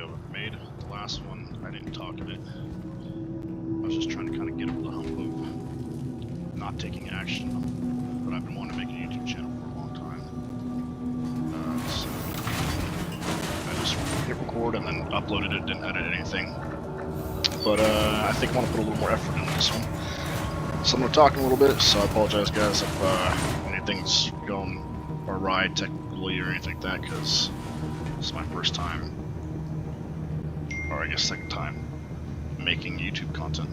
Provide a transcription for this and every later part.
video I've ever made. The last one, I didn't talk of it. I was just trying to kind of get over the hump of not taking action, but I've been wanting to make a YouTube channel for a long time. So I just hit record and then uploaded it, didn't edit anything. But I think I want to put a little more effort into this one. So I'm going to talk a little bit, so I apologize guys if anything's going awry technically or anything like that, because it's my first time, or I guess second time, making YouTube content.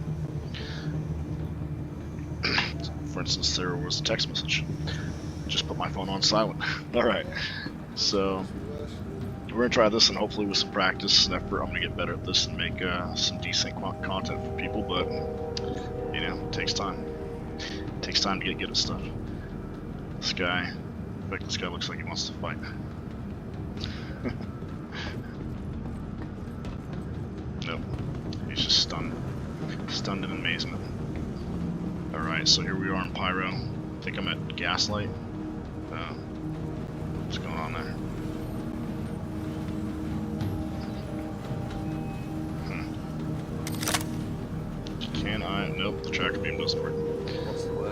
For instance, there was a text message. Just put my phone on silent. Alright, so we're going to try this, and hopefully with some practice and effort I'm going to get better at this and make some decent content for people, but you know, it takes time. It takes time to get good at stuff. This guy, in fact, this guy looks like he wants to fight. Nope, he's just stunned. Stunned in amazement. Alright, so here we are in Pyro. I think I'm at Gaslight. What's going on there? Can I? Nope, the tracker beam doesn't work.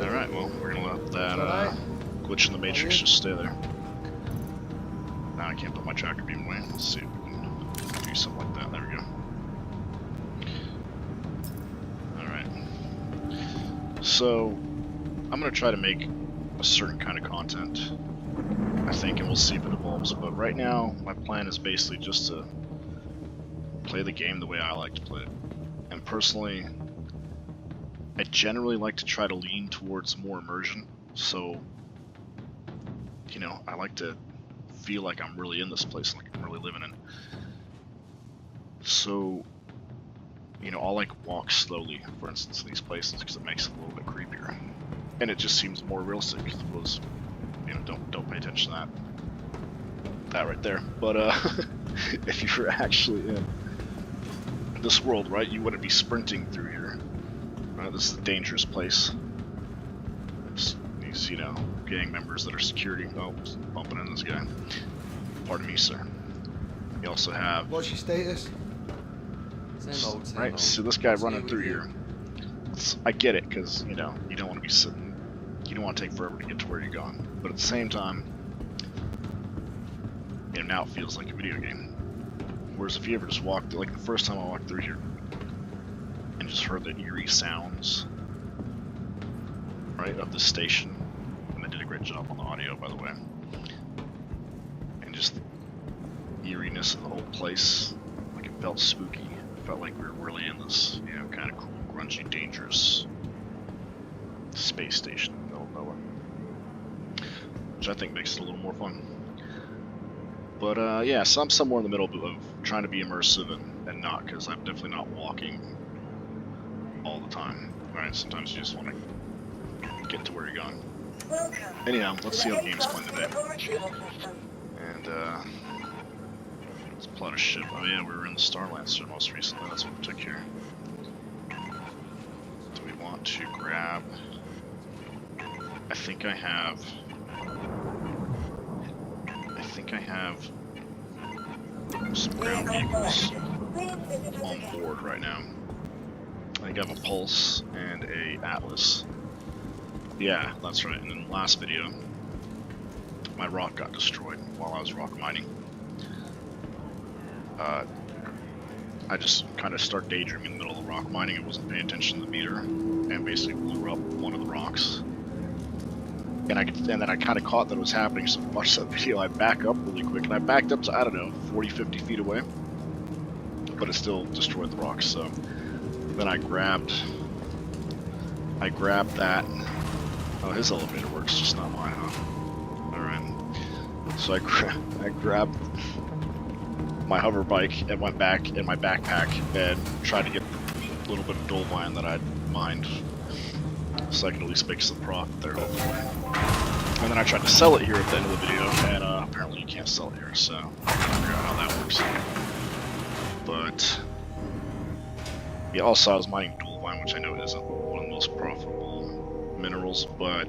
Alright, well, we're gonna let that glitch in the matrix just stay there. Now I can't put my tracker beam away. Let's see if we can do something like that. There we go. Alright. So, I'm gonna try to make a certain kind of content, I think, and we'll see if it evolves. But right now, my plan is basically just to play the game the way I like to play it. And personally, I generally like to try to lean towards more immersion, so, you know, I like to feel like I'm really in this place, like I'm really living in. So, you know, I'll like walk slowly, for instance, in these places, because it makes it a little bit creepier. And it just seems more realistic, I suppose. You know, don't pay attention to that right there. But, if you were actually in this world, right, you wouldn't be sprinting through here. This is a dangerous place. There's these, you know, gang members that are security. Oh, bumping into this guy. Pardon me, sir. You also have... What's your status? Same old. Right, so this guy running through here. I get it, because, you know, you don't want to be sitting... You don't want to take forever to get to where you're going. But at the same time, you know, now it feels like a video game. Whereas if you ever just walked, like the first time I walked through here, and just heard the eerie sounds, right, of the station, and they did a great job on the audio, by the way, and just the eeriness of the whole place, like it felt spooky. It felt like we were really in this, you know, kind of cool, grungy, dangerous space station in the middle of nowhere, which I think makes it a little more fun. But yeah, so I'm somewhere in the middle of trying to be immersive and not, because I'm definitely not walking all the time. Alright, sometimes you just want to get to where you're going. Anyhow, let's see how the game's playing today. And let's plot a ship. Oh yeah, we were in the Starlancer most recently, that's what we took here. Do we want to grab... I think I have some ground vehicles on board right now. I think I have a Pulse and a Atlas. Yeah, that's right. And in the last video, my rock got destroyed while I was rock mining. I just kind of started daydreaming in the middle of the rock mining. I wasn't paying attention to the meter, and basically blew up one of the rocks. And then I kind of caught that it was happening, so I watched that video. I back up really quick, and I backed up to, I don't know, 40, 50 feet away, but it still destroyed the rocks. So then I grabbed that. Oh, his elevator works, just not mine, huh? Alright. So I grabbed my hover bike and went back in my backpack and tried to get a little bit of dolomite that I'd mined, so I can at least make some profit there, hopefully. And then I tried to sell it here at the end of the video, and apparently you can't sell it here, so I'll figure out how that works. But yeah, also I was mining dolomite, which I know isn't one of the most profitable minerals, but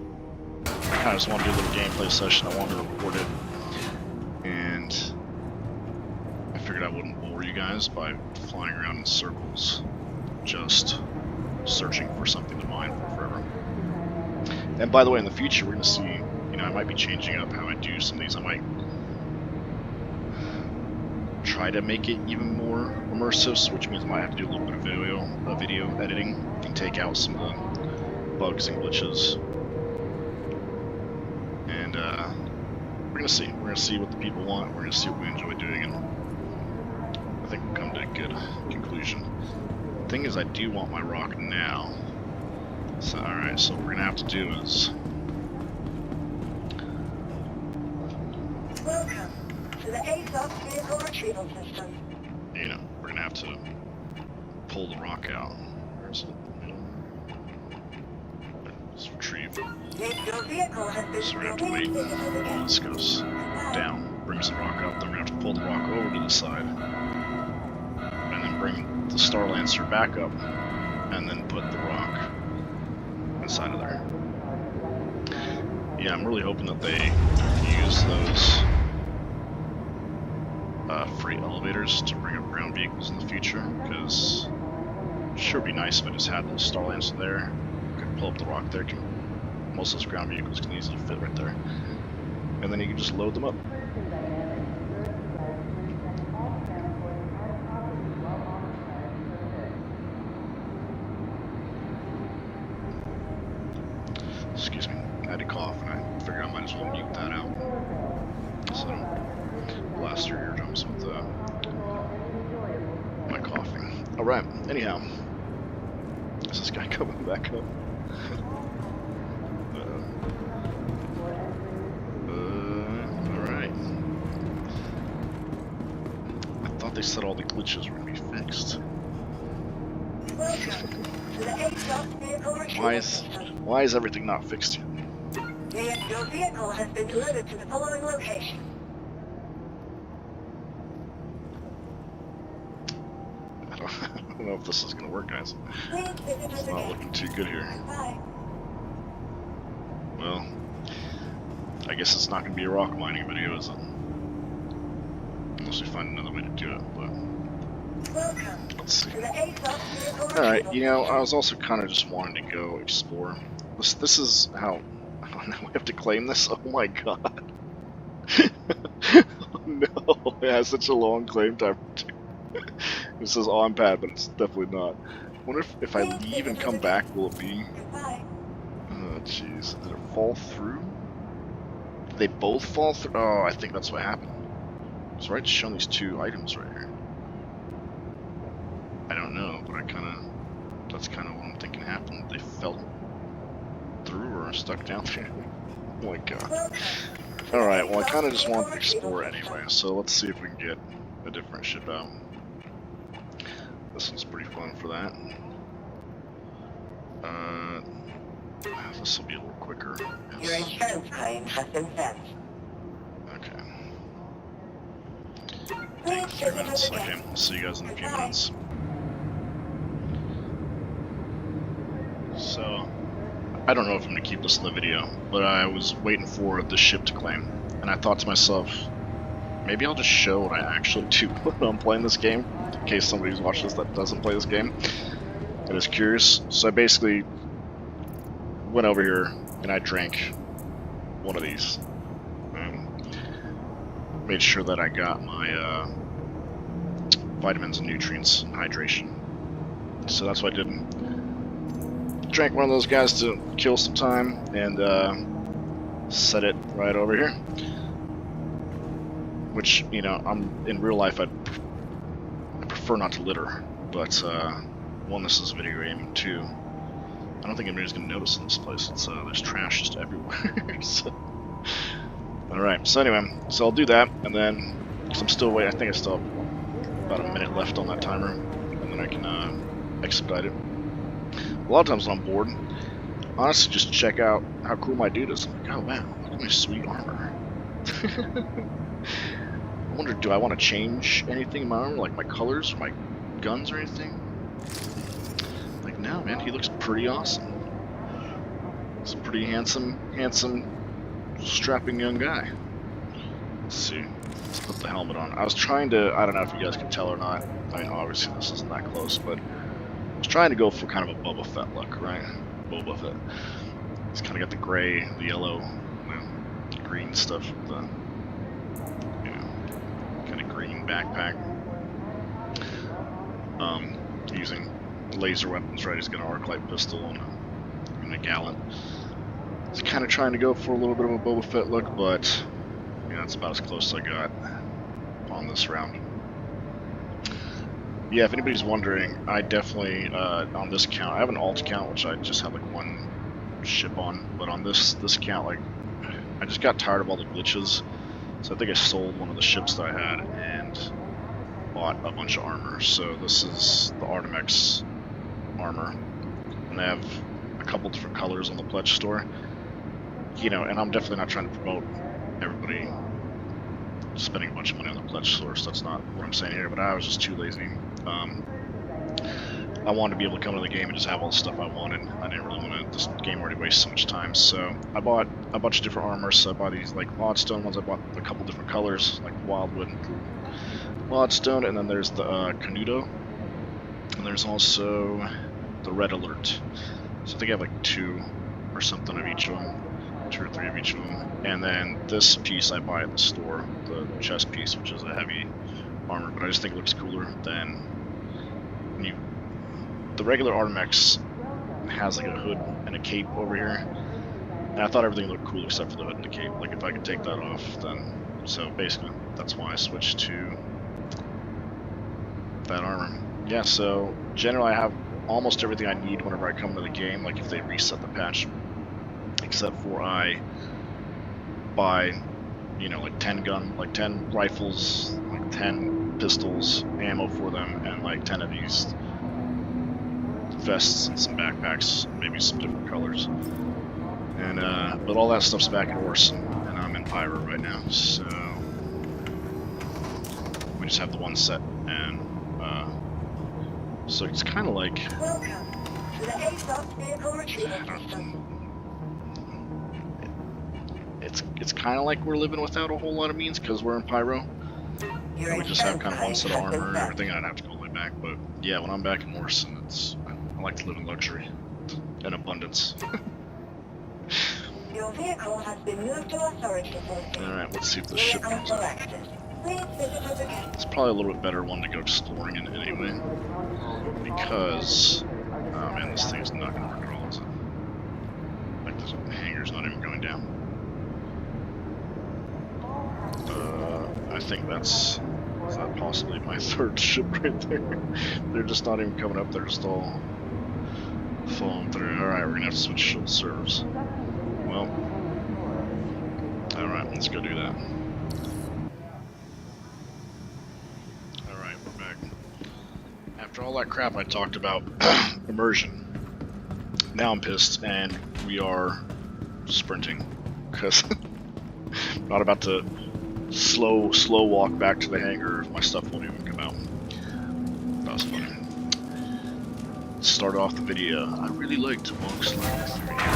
I just wanted to do a little gameplay session. I wanted to record it, and I figured figured I wouldn't bore you guys by flying around in circles, just searching for something to mine for forever. And by the way, in the future, we're going to see, you know, I might be changing up how I do some of these. I might try to make it even more immersive, which means I might have to do a little bit of video editing and take out some of the bugs and glitches. And we're going to see. We're going to see what the people want. We're going to see what we enjoy doing, and I think we'll come to a good conclusion. The thing is, I do want my rock now. So, alright, so what we're gonna have to do is... Welcome to the ASOS vehicle retrieval system. You know, we're gonna have to pull the rock out. Where is it? Let's retrieve. Your vehicle has been So we're gonna have to wait while this goes down, brings the rock up, then we're gonna have to pull the rock over to the side, and then bring the Star Lancer back up, and then put the rock inside of there. Yeah, I'm really hoping that they use those freight elevators to bring up ground vehicles in the future, because it sure would be nice if I just had the Star Lancer there, could pull up the rock there, most of those ground vehicles can easily fit right there, and then you can just load them up. Excuse me, I had to cough and I figured I might as well mute that out so I don't blast your eardrums with my coughing. Alright, anyhow, is this guy coming back up? Alright. I thought they said all the glitches were going to be fixed. Welcome to the ASOS vehicle retrieval system. Why is everything not fixed yet? Your vehicle has been delivered to the following location. I don't know if this is going to work, guys. Please visit us It's not again. looking too good here. Goodbye. Well, I guess it's not going to be a rock mining video, is it? Unless we find another way to do it, but Welcome let's see. to the ASOS vehicle Alright, retrieval you know, system. I was also kind of just wanting to go explore. This is how... I don't know, we have to claim this? Oh my god. Oh no, it has such a long claim time. It says on pad, but it's definitely not. I wonder if I leave and come back, will it be... Goodbye. Oh jeez, did it fall through? Did they both fall through? Oh, I think that's what happened. So it's showing these two items right here. I don't know, but that's kind of what I'm thinking happened. They fell through or stuck down there. Oh my god. Alright, well I kind of just wanted to explore anyway, so let's see if we can get a different ship out. This one's pretty fun for that. This will be a little quicker. Your insurance claim has been sent. Okay. Please Take 3 visit minutes. us Okay, again. I'll see you guys in a few Goodbye. minutes. So, I don't know if I'm going to keep this in the video, but I was waiting for the ship to claim, and I thought to myself, maybe I'll just show what I actually do when I'm playing this game, in case somebody's watching this that doesn't play this game and is curious. So I basically went over here and I drank one of these. Made sure that I got my vitamins and nutrients and hydration. So that's what I did. Drank one of those guys to kill some time and set it right over here. Which, you know, in real life I prefer not to litter, but one, this is a video game, and two, I don't think anybody's gonna notice in this place. It's there's trash just everywhere. So. Alright, so anyway, so I'll do that, and then, because I'm still waiting, I think I still have about a minute left on that timer, and then I can expedite it. A lot of times when I'm bored, honestly just check out how cool my dude is. I'm like, oh wow, look at my sweet armor. I wonder, do I want to change anything in my armor, like my colors, or my guns or anything? Like, no man, he looks pretty awesome. He's a pretty handsome, strapping young guy. Let's see. Let's put the helmet on. I was trying to, I don't know if you guys can tell or not. I mean, obviously this isn't that close, but I was trying to go for kind of a Boba Fett look, right? Boba Fett. He's kind of got the gray, the yellow, green stuff with the, kind of green backpack. Using laser weapons, right? He's got an arc light pistol and a gallant. He's kind of trying to go for a little bit of a Boba Fett look, but that's about as close as I got on this round. Yeah, if anybody's wondering, I definitely on this count, I have an alt count, which I just have like one ship on, but on this count, like, I just got tired of all the glitches, so I think I sold one of the ships that I had and bought a bunch of armor. So this is the Artemex armor, and they have a couple different colors on the pledge store. And I'm definitely not trying to promote everybody spending a bunch of money on the pledge store, so that's not what I'm saying here, but I was just too lazy. I wanted to be able to come to the game and just have all the stuff I wanted. I didn't really want to, this game already wastes so much time, so I bought a bunch of different armors. So I bought these like Lodestone ones, I bought a couple different colors, like Wildwood and Lodestone, and then there's the Canudo, and there's also the Red Alert. So I think I have like 2 or something of each of them, 2 or 3 of each of them. And then this piece I buy at the store, the chest piece, which is a heavy armor, but I just think it looks cooler than the regular Artemex has like a hood and a cape over here, and I thought everything looked cool except for the hood and the cape. Like if I could take that off, then so basically that's why I switched to that armor. Yeah, so generally I have almost everything I need whenever I come to the game, like if they reset the patch, except for I buy, like 10 rifles, like 10 pistols, ammo for them, and like 10 of these vests and some backpacks, maybe some different colors. And but all that stuff's back in Orson, and I'm in Pyro right now, so we just have the one set, and so it's kind of like, Welcome to the ASOS vehicle retrieval system. It's kind of like we're living without a whole lot of means because we're in Pyro. Your We just have kind of one set of has been armor and set. everything. I'd have to go all the way back, but yeah, when I'm back in Orson, I like to live in luxury and abundance. Your vehicle has been moved to authority posting. Alright, let's see if the ship Vehicle comes out. selected. Please visit us again. It's probably a little bit better one to go exploring in anyway, because, oh man, this thing's not going to work at all, is it? Like, this hangar's not even going down. I think is that possibly my 3rd ship right there? They're just not even coming up, they're just all falling through. Alright, we're going to have to switch shield servers. Well, alright, let's go do that. Alright, we're back. After all that crap I talked about immersion, now I'm pissed and we are sprinting, because I'm not about to slow walk back to the hangar if my stuff won't even come out. That was funny. Start off the video. I really like to walk slowly through here.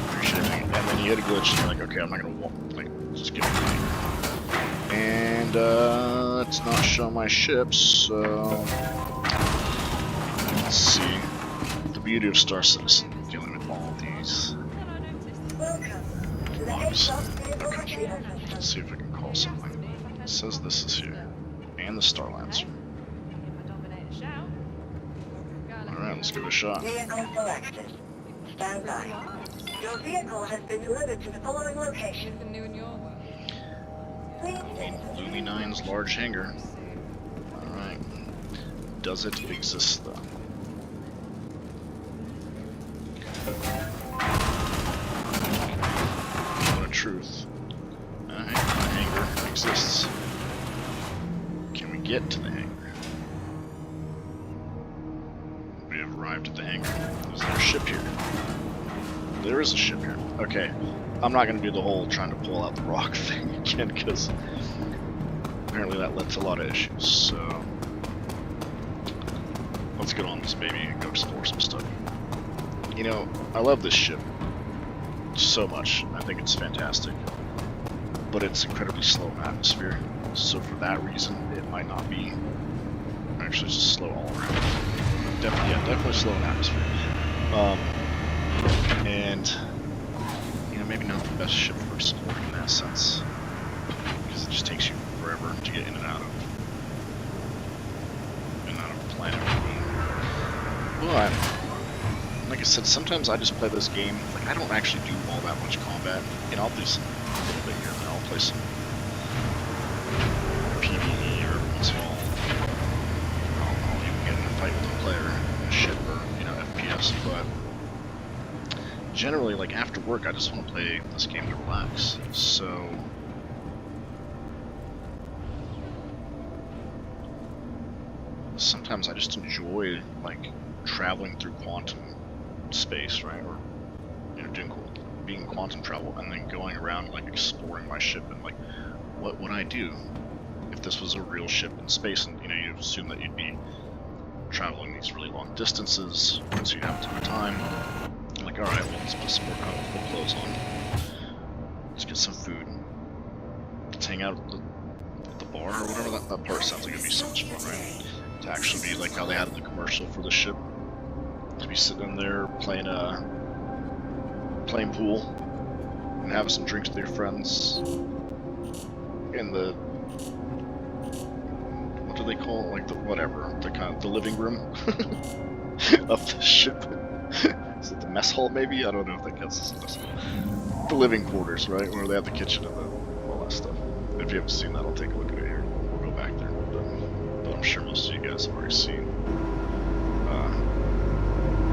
Appreciate it. And then you hit a glitch and you're like, okay, I'm not gonna walk, like, just give me money. And it's not showing my ships, so let's see. The beauty of Star Citizen, dealing with all of these Welcome to the logs. ASOS vehicle retrieval Let's system. see if I can call something. It says this is here. And the Star Lancer. Alright, let's give it a shot. Vehicle selected. Stand by. Your vehicle has been delivered to the following location. Please visit us. Lumi 9's large hangar. Alright. Does it exist though? What a truth. Alright, the hangar exists. Can we get to the hangar? We have arrived at the hangar. Is there a ship here? There is a ship here. Okay. I'm not going to do the whole trying to pull out the rock thing again, because apparently that led to a lot of issues, so let's get on this baby and go explore some stuff. I love this ship so much. I think it's fantastic, but it's incredibly slow in atmosphere. so for that reason, it might not be actually just slow all around. Definitely slow in atmosphere. And you know, maybe not the best ship for exploring in that sense, because it just takes you forever to get in and out of the planet. But like I said, sometimes I just play this game. Like I don't actually do all that much combat. You know, I'll do some a little bit here and there. I'll play some PvE or once in a while. I'll even get in a fight with a player in a ship or, you know, FPS. But generally, like after work, I just want to play this game to relax. So sometimes I just enjoy like traveling through quantum space, right? Or you know, being quantum travel and then going around like exploring my ship and like what would I do if this was a real ship in space, and you know, you assume that you'd be traveling these really long distances, so you'd have a ton of time. I'm like, alright, well, let's put some more comfortable clothes on. Let's get some food. Let's hang out at the bar or whatever. That part sounds like it'd be so much fun, right? To actually be like how they had in the commercial for the ship. To be sitting in there playing pool and having some drinks with your friends in the, what do they call it? Like the the living room of the ship. Is it the mess hall maybe? I don't know if that counts as a mess hall. The living quarters, right? Where they have the kitchen and all that stuff. If you haven't seen that, I'll take a look at it here. We'll go back there. But I'm sure most of you guys have already seen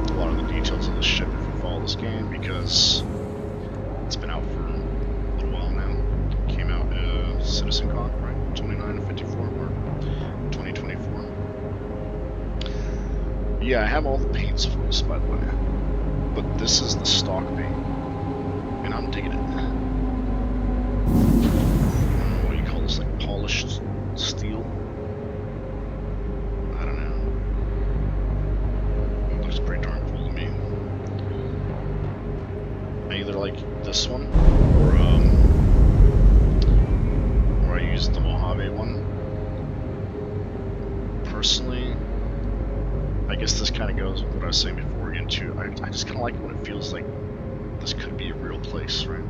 a lot of the details of the ship if you follow this game, because it's been out for a little while now. It came out CitizenCon, right? 2954 or 2024. Yeah, I have all the paints for this, by the way. But this is the stock paint, and I'm digging it. I don't know what you call this, like polished steel? I don't know. It looks pretty darn cool to me. I either like this one, or I use the Mojave one. Personally, I guess this kind of goes with what I was saying before again too. I just kind of like it when it feels like this could be a real place, right?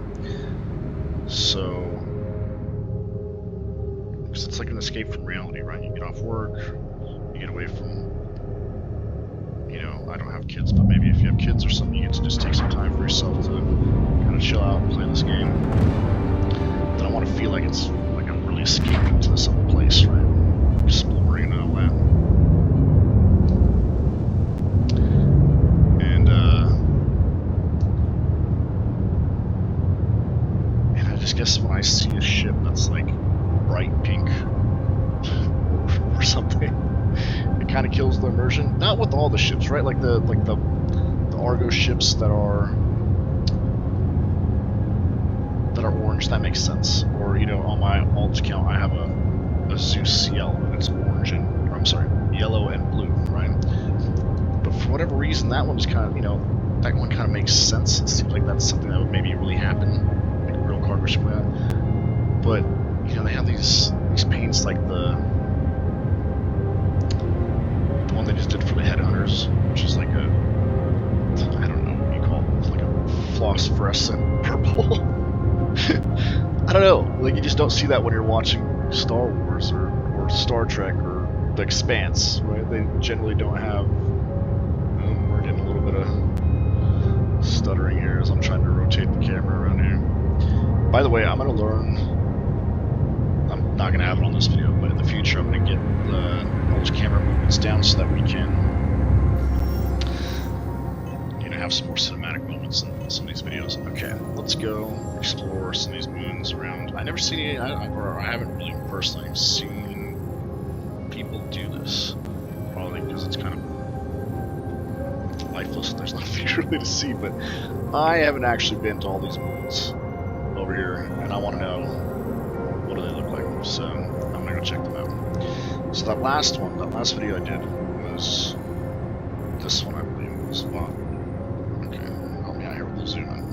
So, because it's like an escape from reality, right? You get off work, you get away from, you know, I don't have kids, but maybe if you have kids or something, you get to just take some time for yourself to kind of chill out and play this game. Then I want to feel like it's like I'm really escaping to this other place, right? Exploring and all that. And I just guess when I see a ship that's like bright pink or something, it kind of kills the immersion. Not with all the ships, right? Like the Argo ships that are orange, that makes sense. Or, you know, on my alt account I have a Zeus Ciel, and it's orange and, or I'm sorry, yellow and blue, right? But for whatever reason, that one's kind of, you know, that one kind of makes sense. It seems like that's something that would maybe really happen, like a real cargo ship like that. But, you know, they have these paints like the one they just did for the Headhunters, which is like a, I don't know what you call it, it's like a phosphorescent purple. I don't know, like you just don't see that when you're watching Star Wars or Star Trek or The Expanse, right? They generally don't have, we're getting a little bit of stuttering here as I'm trying to rotate the camera around here. By the way, I'm going to learn, I'm not going to have it on this video, but in the future I'm going to get all those camera movements down so that we can, you know, have some more cinematic moments in some of these videos. Okay, let's go explore some of these moons around. I never seen any, or I haven't really personally seen people do this. Probably because it's kind of lifeless, there's nothing really to see, but I haven't actually been to all these moons over here, and I want to know what do they look like, so I'm gonna go check them out. So that last video I did was this one, I believe. Was okay, help me out here with the zoom in,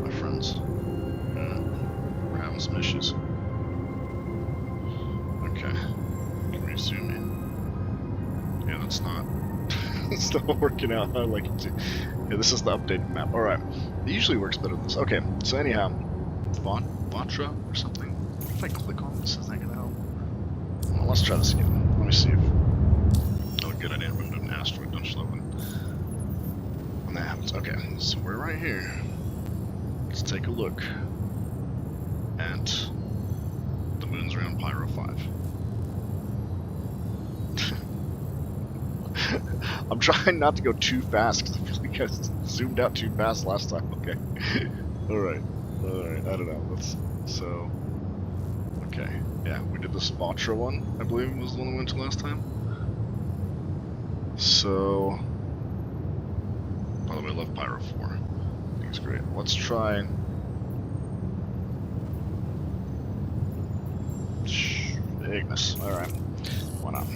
my friends. We're having some issues. it's not. It's not working out how I like it to. Yeah, this is the updated map. Alright. It usually works better than this. Okay, so anyhow. Vatra or something? If I click on this, is that gonna help? Well, let's try this again. Let me see if... Oh, good, I didn't run into an asteroid. Don't slow it. And that happens. Okay, so we're right here. Let's take a look at the moons around Pyro 5. I'm trying not to go too fast because I feel like I zoomed out too fast last time. Okay. Alright. Alright, I don't know. So... Okay. Yeah, we did this Vatra one, I believe was the one we went to last time. So... By the way, I love Pyro 4. I think it's great. Let's try... Ignis. Alright. Why not?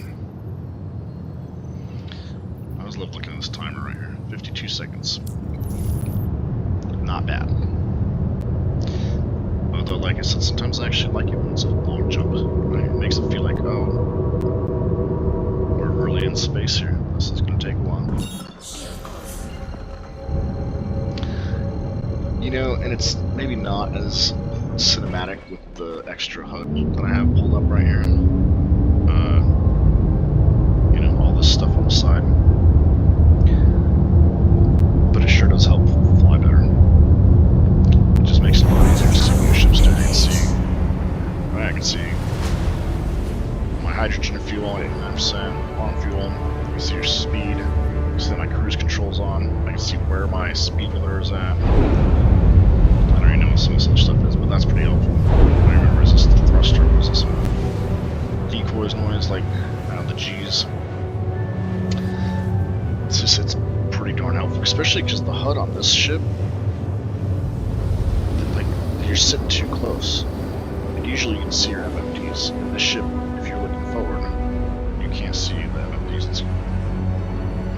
I always love looking at this timer right here. 52 seconds. Not bad. Although, like I said, sometimes I actually like it when it's a long jump. Right? It makes it feel like, oh, we're really in space here. This is going to take a while. You know, and it's maybe not as cinematic with the extra HUD that I have pulled up right here. You know, all this stuff on the side. But it sure does help fly better. It just makes it a lot easier to see what your ship's doing and see. Right, I can see my hydrogen and fuel at 89% on fuel. You can see your speed. You can see my cruise controls on. I can see where my speed limiter is at. I don't even know what some of this other stuff is, but that's pretty helpful. I remember, is this the thruster? What is this? Decoys noise, like, the G's. It's pretty darn helpful, especially because the HUD on this ship, like, you're sitting too close. Like, usually you can see your MFDs. In this ship, if you're looking forward, you can't see the MFDs.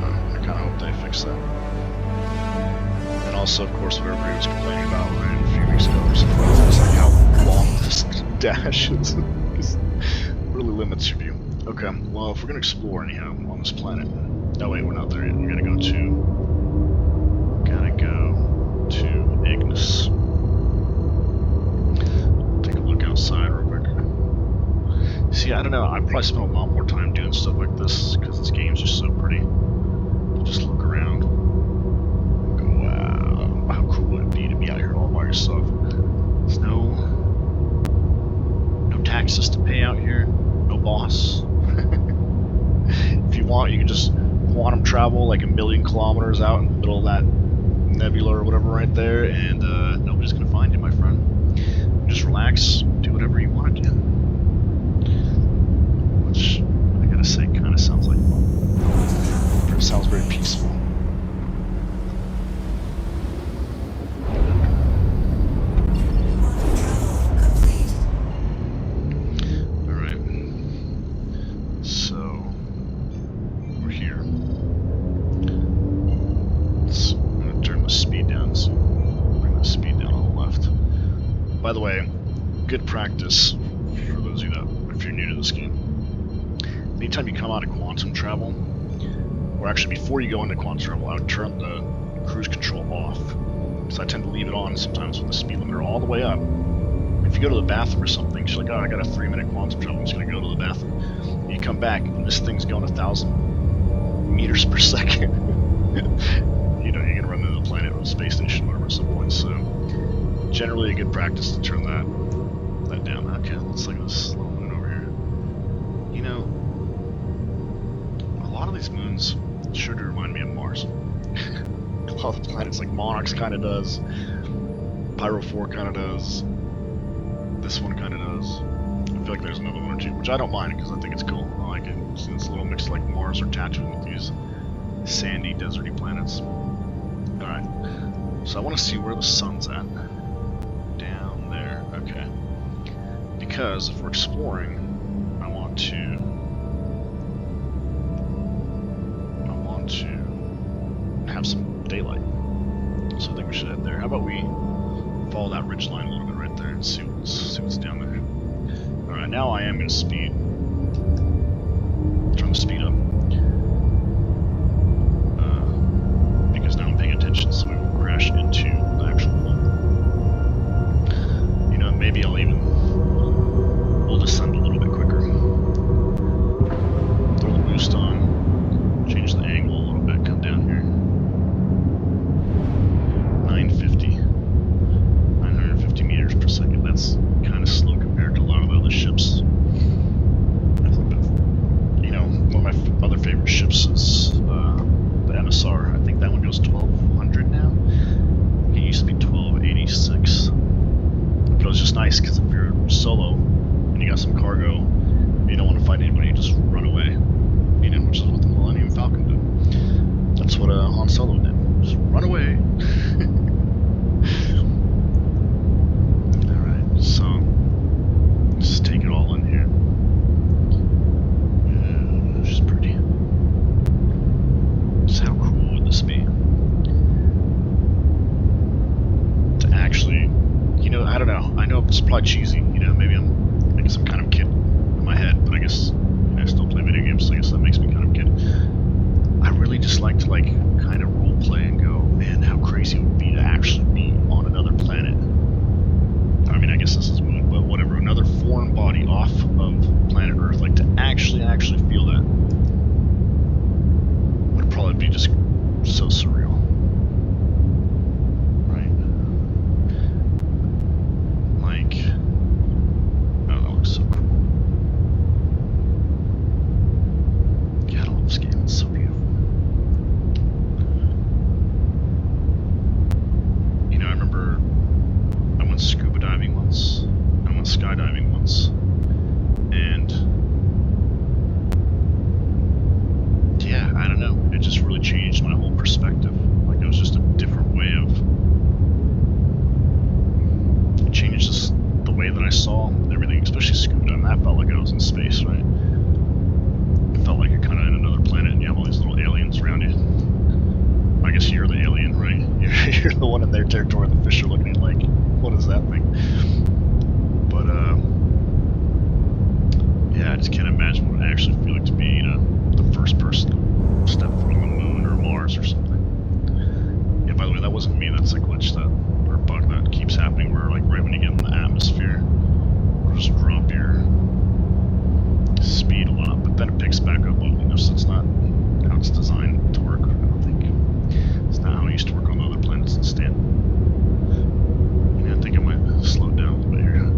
I kind of hope they fix that. And also, of course, what everybody was complaining about right, a few weeks ago or something, it's like how long this dash is. It really limits your view. Okay, well, if we're going to explore anyhow on this planet. Oh wait, we're not there yet. We gotta go to Ignis. Take a look outside real quick. See, I don't know, I probably spent a lot more time doing stuff like this because this game's just so pretty. Just look around. Go, wow, how cool would it be to be out here all by yourself? There's no taxes to pay out here, no boss. If you want, you can just quantum travel like 1,000,000 kilometers out in the middle of that nebula or whatever right there, and nobody's gonna find you, my friend. Just relax, do whatever you want to do. Which, I gotta say, kind of sounds like fun. It sounds very peaceful. By the way, good practice for those of you that, if you're new to this game. Anytime you come out of quantum travel, or actually before you go into quantum travel, I would turn the cruise control off. Because I tend to leave it on sometimes with the speed limiter all the way up. If you go to the bathroom or something, she's like, oh, I got a 3-minute quantum travel, I'm just going to go to the bathroom. And you come back, and this thing's going 1,000 meters per second. You know, you're going to run into the planet or the space station or whatever at some point, so... Generally a good practice to turn that down. Okay, let's look at this little moon over here. You know, a lot of these moons sure do remind me of Mars. A lot of the planets, like Monarchs kind of does, Pyro 4 kind of does, this one kind of does. I feel like there's another one or two, which I don't mind because I think it's cool. I like it. It's a little mix like Mars or Tatooine with these sandy, deserty planets. Alright, so I want to see where the sun's at. Okay, because if we're exploring, I want to have some daylight. So I think we should head there. How about we follow that ridge line a little bit right there and see what's down there. All right, now I am going to speed. Turn the speed up. maybe we'll descend a little bit quicker. Throw the boost on, change the angle a little bit, come down here. 950 meters per second. That's kind of slow compared to a lot of the other ships. You know, one of my other favorite ships is the MSR. I think that one goes 1200 now. It used to be 1286. But it was just nice because if you're solo and you got some cargo, you don't want to fight anybody, you just run away. You know, which is what the Millennium Falcon did. That's what Han Solo did. Just run away. Alright, so just take it all in here. It's just pretty. Just how cool would this be? To actually, you know, I don't know. I know it's probably cheesy, you know, maybe I guess I'm kind of a kid in my head, but I guess, you know, I still play video games, so I guess that makes me kind of a kid. I really just like to, like, kind of role play and go, man, how crazy it would be to actually be on another planet. I mean, I guess this is Moon, but whatever, another foreign body off of planet Earth, like, to actually feel that would probably be just so surreal. Right? Like, oh, that looks so cool. God, I love this game, it's so beautiful. You know, I remember I went scuba diving once, I went skydiving once, and yeah, I don't know, it just really changed my whole perspective. Like, it was just a different way of, it changed just the way that I saw everything, especially scuba diving. That felt like I was in space, right? It felt like you're kind of in another planet and you have all these little aliens around you. I guess you're the alien, right? You're the one in their territory, the fish are looking at like, what is that thing? But, yeah, I just can't imagine what it actually feel like to be, you know, the first person to step foot on the moon or Mars or something. Yeah, by the way, that wasn't me, that's a glitch that, or a bug that keeps happening where, like, right when you get in the atmosphere, it'll just drop your speed a lot, but then it picks back up, you know, so it's not how it's designed to work, I don't think. It's not how it used to work on the other planets instead. Yeah, I think I might slow down a little bit here. I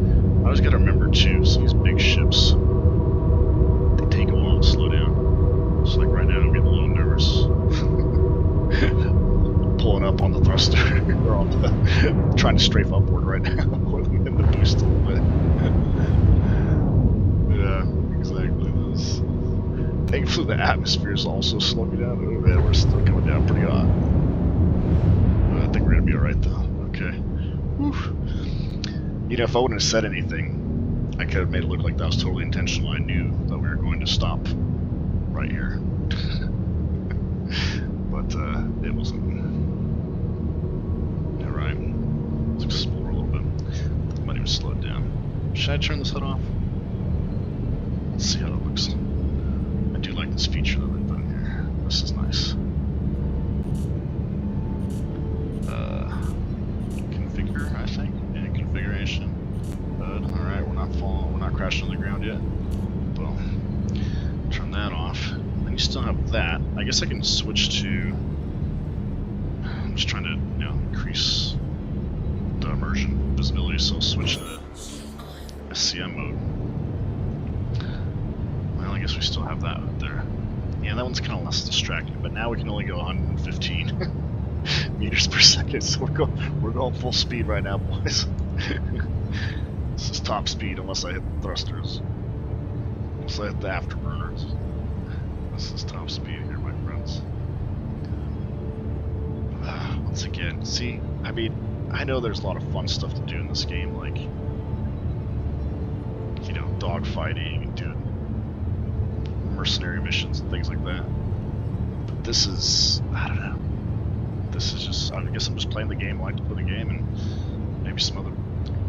always gotta remember, too, so these big ships, they take a while to slow down. So, like, right now, I'm getting a little nervous. Pulling up on the thruster, or on the, trying to strafe upward right now, in the boost a little bit. Yeah, exactly. Thankfully, the atmosphere is also slowing me down. Oh, man, we're still coming down pretty hot. I think we're gonna be alright, though. Okay. Whew. You know, if I wouldn't have said anything, I could have made it look like that was totally intentional. I knew that we were going to stop right here. But, it wasn't. Alright. Let's explore a little bit. I might even slow it down. Should I turn this HUD off? Let's see how it looks. I do like this feature that they put in here. This is nice. Configure, I think. Yeah, configuration. Alright, we're not falling, we're not crashing on the ground yet. Well, turn that off. Then you still have that. I guess I can switch to, I'm just trying to, you know, increase the immersion visibility, so I'll switch to SCM mode. Well, I guess we still have that up there. Yeah, that one's kind of less distracting, but now we can only go 115 meters per second, so we're going full speed right now, boys. This is top speed unless I hit the thrusters. Unless I hit the afterburners. This is top speed here, my friends. Once again, see, I mean, I know there's a lot of fun stuff to do in this game, like, you know, dogfighting and doing mercenary missions and things like that. But this is, I don't know. This is just, I guess I'm just playing the game I like to play the game, and maybe some other,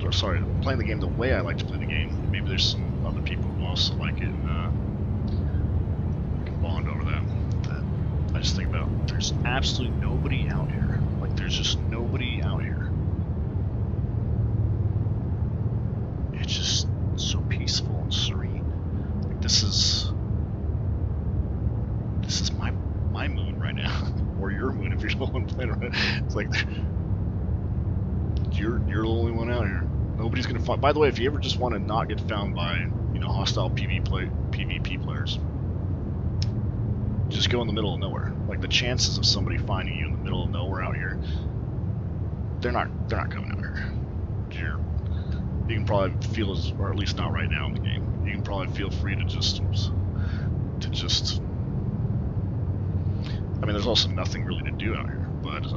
or sorry, playing the game the way I like to play the game. Maybe there's some other people who also like it, and we can bond over that. I just think about, there's absolutely nobody out here. Like, there's just nobody out here. it's just so peaceful and serene. Like this is my moon right now, or your moon if you're the one playing around. It's like you're the only one out here. Nobody's gonna find. By the way, if you ever just want to not get found by hostile PvP players, just go in the middle of nowhere. Like the chances of somebody finding you in the middle of nowhere out here, they're not coming out here. You can probably feel as, or at least not right now in the game. You can probably feel free to just. I mean, there's also nothing really to do out here, but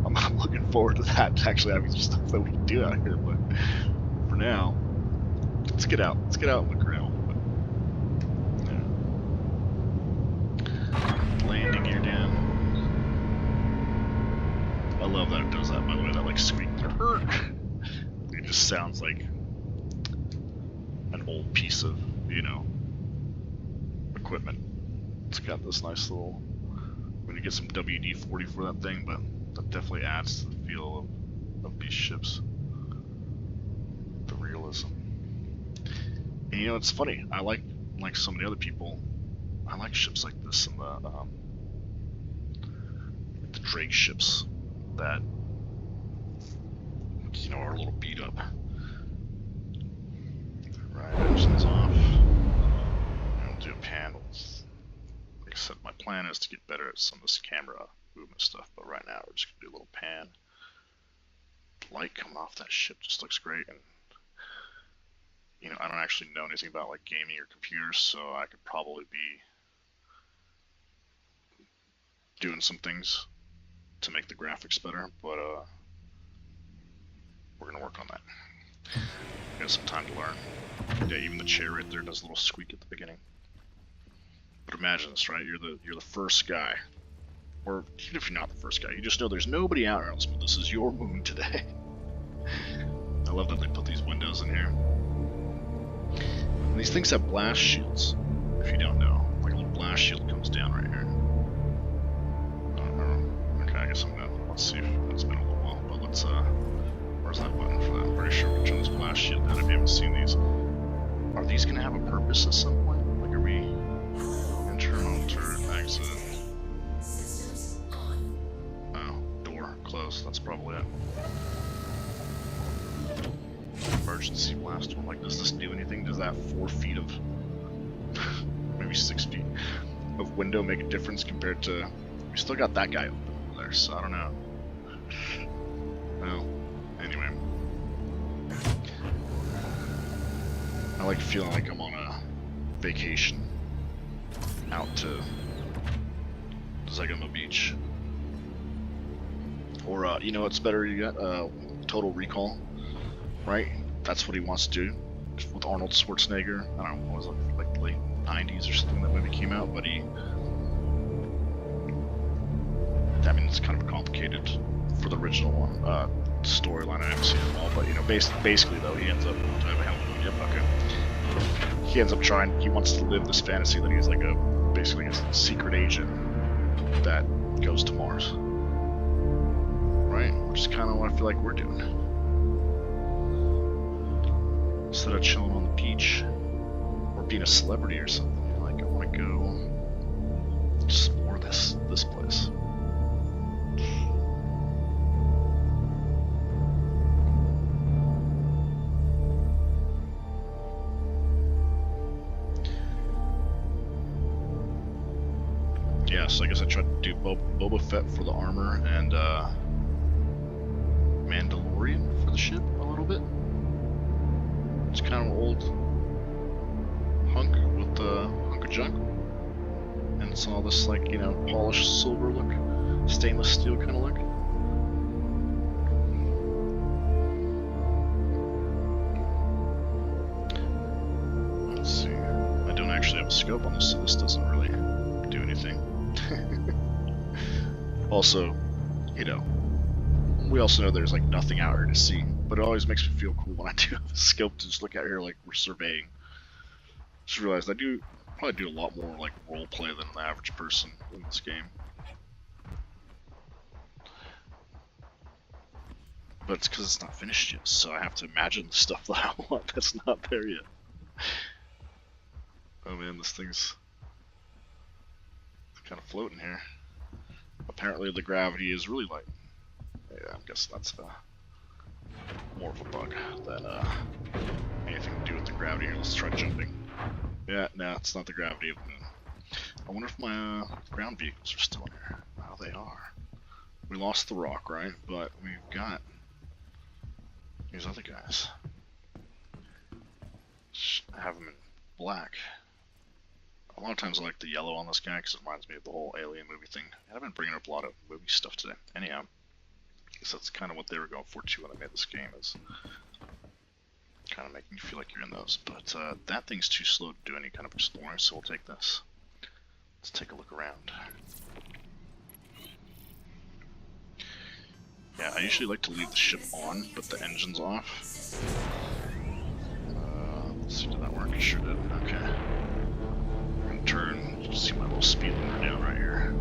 I'm looking forward to that. Actually, having some stuff that we can do out here, but for now, let's get out. Let's get out and look around. Landing gear down. I love that it does that, by the way, that like squeak. It just sounds like an old piece of, equipment. It's got this nice little, I'm gonna get some WD-40 for that thing, but that definitely adds to the feel of these ships. The realism. And it's funny, I like so many other people, I like ships like this and the Drake ships that are a little beat up. Right, engine's off. I'll do panels. Like I said, my plan is to get better at some of this camera movement stuff, but right now we're just gonna do a little pan. Light coming off that ship just looks great, and I don't actually know anything about like gaming or computers, so I could probably be doing some things to make the graphics better, but we're gonna work on that. We got some time to learn. Yeah, even the chair right there does a little squeak at the beginning. But imagine this, right? You're the first guy, or even if you're not the first guy, you just know there's nobody out else, but this is your moon today. I love that they put these windows in here. And these things have blast shields. If you don't know, like a little blast shield comes down right here. Okay, I guess I'm gonna. Let's see if it's been a little while, but let's where's that button for that? I'm pretty sure we can turn this blast shield down if you haven't seen these. Are these gonna have a purpose at some point? Like, are we internal turret exit? Oh, door closed. That's probably it. Emergency blast door. Like, does this do anything? Does that 4 feet of, maybe 6 feet of window make a difference compared to? We still got that guy open over there, so I don't know. Well, anyway. I like feeling like I'm on a vacation out to Zegama Beach. Or, what's better, you got Total Recall, right? That's what he wants to do with Arnold Schwarzenegger. I don't know, what was it, like the late 90s or something that movie came out, but I mean, it's kind of complicated for the original one. Storyline, I haven't seen them all, but basically though, he ends up. Do I have a helmet? Yep, okay. He ends up he wants to live this fantasy that he's like basically a secret agent that goes to Mars, right? Which is kind of what I feel like we're doing. Instead of chilling on the beach or being a celebrity or something, like I want to go explore this place. Yeah, so I guess I tried to do Boba Fett for the armor and Mandalorian for the ship a little bit. It's kind of an old hunk with the hunk of junk, and it's all this like polished silver look, stainless steel kind of look. Let's see. I don't actually have a scope on this, so this doesn't really do anything. Also, we also know there's like nothing out here to see, but it always makes me feel cool when I do have a scope to just look out here like we're surveying. Just realized I probably do a lot more like role play than the average person in this game. But it's because it's not finished yet, so I have to imagine the stuff that I want that's not there yet. Oh man, this thing's kind of floating here. Apparently the gravity is really light. Yeah, I guess that's more of a bug than anything to do with the gravity. Let's try jumping. Yeah, no, it's not the gravity of the moon. I wonder if my ground vehicles are still in here. Oh, they are. We lost the rock, right? But we've got these other guys. I have them in black. A lot of times I like the yellow on this guy because it reminds me of the whole Alien movie thing. And I've been bringing up a lot of movie stuff today. Anyhow, I guess that's kind of what they were going for too when I made this game, is kind of making you feel like you're in those. But that thing's too slow to do any kind of exploring, so we'll take this. Let's take a look around. Yeah, I usually like to leave the ship on, but the engine's off. Let's see, did that work? It sure did. Okay. I'm gonna turn, just see my little speed limiter down right here.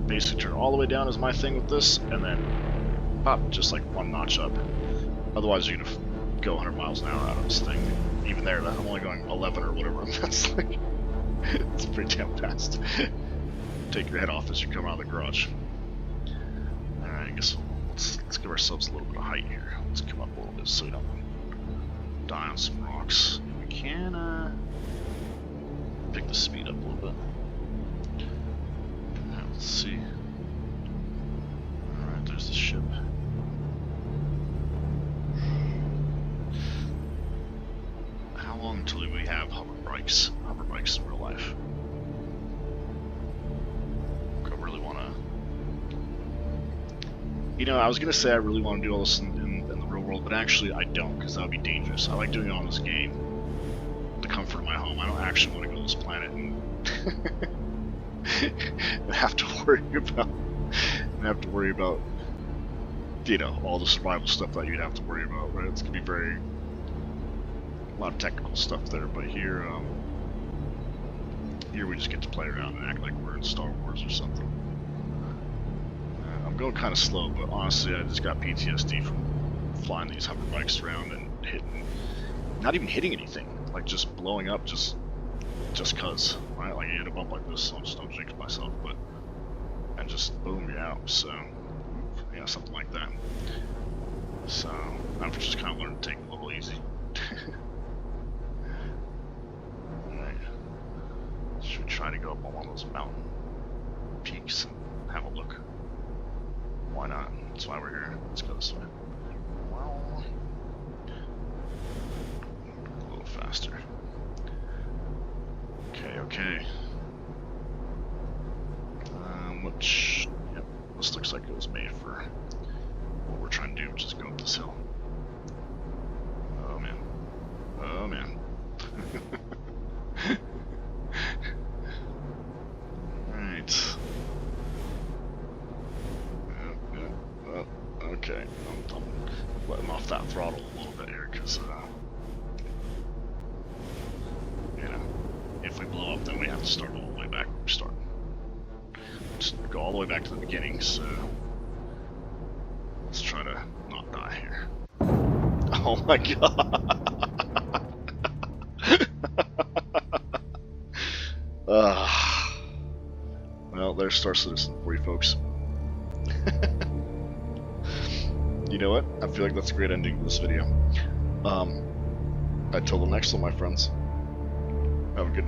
Basically turn all the way down is my thing with this, and then pop just like one notch up. Otherwise you're gonna go 100 miles an hour out of this thing. Even there, I'm only going 11 or whatever. That's like, it's pretty damn fast. Take your head off as you come out of the garage. Alright, I guess let's give ourselves a little bit of height here. Let's come up a little bit so we don't die on some rocks. We can pick the speed up a little bit. Right, let's see. Alright, there's the ship. How long until we have hover bikes in real life? I really want to. You know, I was gonna say I really want to do all this in the real world, but actually I don't, because that would be dangerous. I like doing it on this game, the comfort of my home. I don't actually want to go to this planet and have to worry about, you know, all the survival stuff that you'd have to worry about. Right? It's gonna be a lot of technical stuff there, but here we just get to play around and act like we're in Star Wars or something. I'm going kind of slow, but honestly, I just got PTSD from flying these hover bikes around and not even hitting anything, like just blowing up just cause, right? Like you hit a bump like this, so I just don't jinx myself, and just boom, you're out. So, yeah, something like that. So, I've just kind of learned to take it a little easy. Alright. Should we try to go up on one of those mountain peaks and have a look? Why not? That's why we're here. Let's go this way. Well, a little faster. Okay. Yep, this looks like it was made for what we're trying to do, which is go up this hill. Oh man. Oh man. Alright. Okay, I'm letting off that throttle a little bit here, because, you know, if we blow up, then we have to start all the way back where we started. Just go all the way back to the beginning, so let's try to not die here. Oh my god! Well, there's Star Citizen for you folks. You know what? I feel like that's a great ending to this video. Until the next one, my friends. Have a good night.